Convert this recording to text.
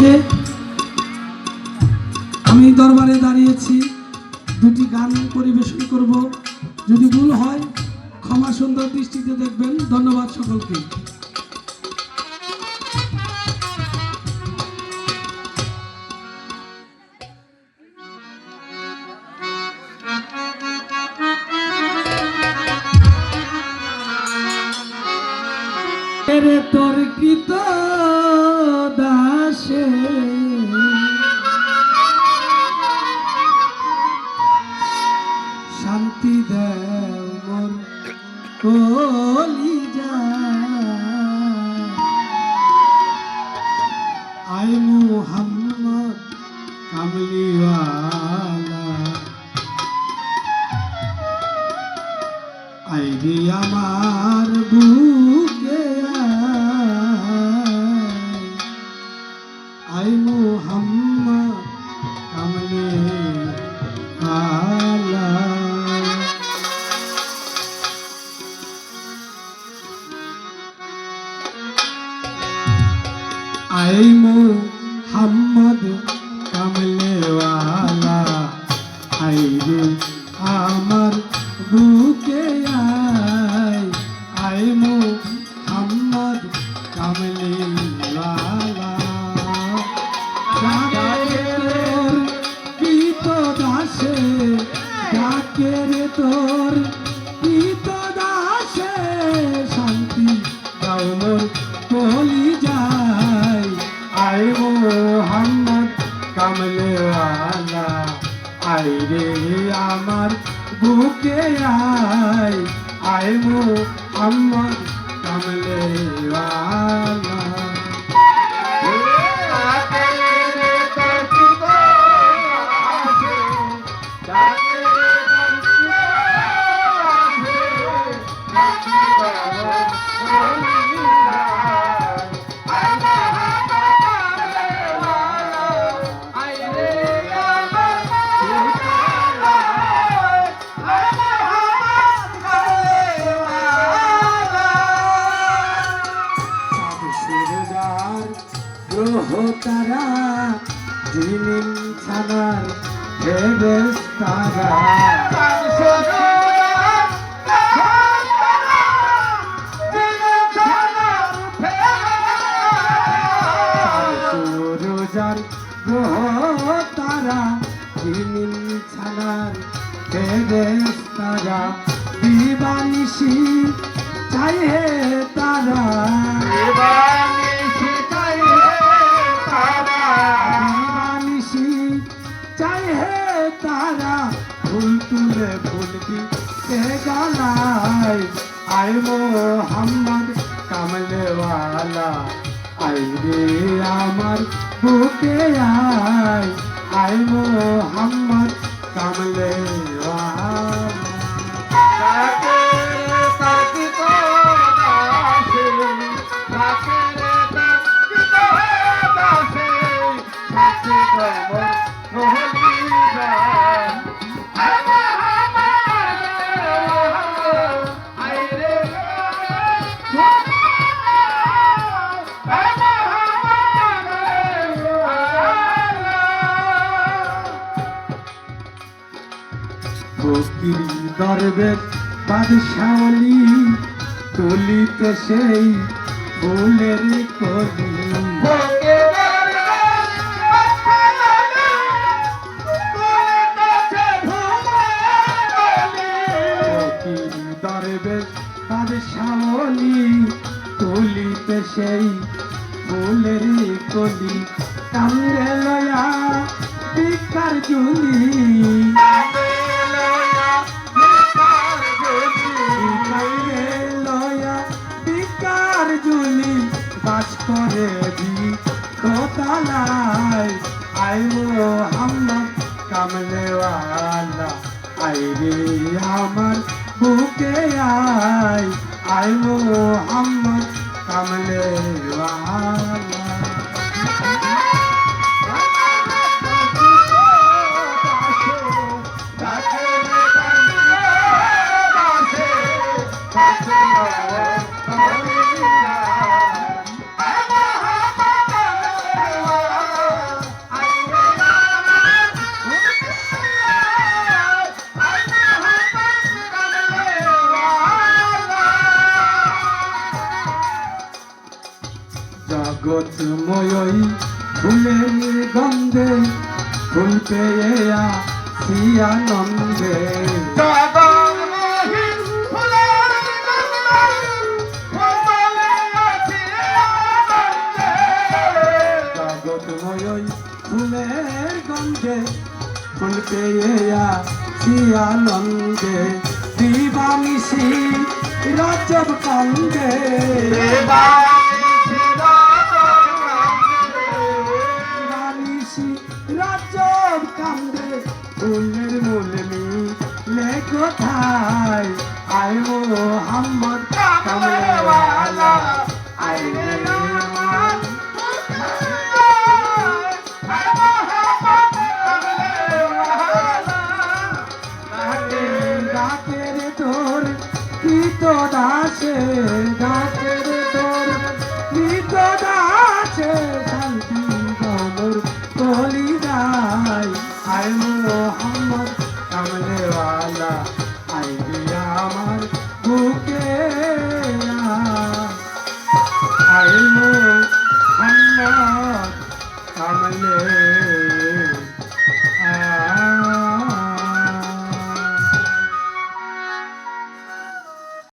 উপলক্ষে আমি দরবারে দাঁড়িয়েছি, দুটি গান পরিবেশন করব। যদি ভুল হয় ক্ষমা সুন্দর দৃষ্টিতে দেখবেন। ধন্যবাদ সকলকে। তোর কৃত দাসে শান্তি দেও মোর কলিজা, আয় মুহাম্মদ কামলিওয়ালা, আয় রে আমার বুকে আয় মুহাম্মদ কামলিওয়ালা। আয় মুহাম্মদ কামলিওয়ালা, আয় রে আমার বুকে আয়, আয় মুহাম্মদ কামলিওয়ালা। তোর কৃত দাসে ডাকে রে, তোর কৃত দাসে শান্তি দাও মোর কলিজায়, আয় মুহাম্মদ কামলিওয়ালা, আয় রে আমার বুকে আয়, আয় মুহাম্মদ কামলিওয়ালা। তারা ঝিলিম ছানার ফেরেশতারা, সুরজার গ্রহ তারা ঝিলিম ছানার ফেরেশতারা, দিবানিশি চাই হে তারা, তারা ফুল তুলে ফুল দিতে গালায়, আয় মুহাম্মদ কামলিওয়ালা, আয় রে আমার বুকে আয়, আয় মুহাম্মদ কামলিওয়ালা। ফকির দরবেশ বাদশাহলি তুলিতে সেই ফুলের কলি, ফকির দরবেশ বাদশাহলি তুলিতে সেই ফুলের কলি, কামড়ে লয়া বিকার জুলি, বাস করে কোতালায়, আয় মুহাম্মদ কামলিওয়ালা, আয় রে আমার বুকে আয়, আয় মুহাম্মদ কামলিওয়ালা। জগৎময় ফুলের গন্ধে ফুল পেয়ে আসি আনন্দে জগৎময় ফুলের গন্ধে ফুল পেয়ে আসি আনন্দে দিবানিশি রজব কান্দে দিবানিশি রজব কান্দে ফুলের মূল মিলে কোথায় আয় মোহাম্মদ কামলেওয়ালা আয় রে আমার ডাকের তোর কৃত দাসে ডাকের তোর কৃত দাসে শান্তি গমর কলি যায় আয় মোহাম্মদ কামলেওয়ালা আই দিয়া আমার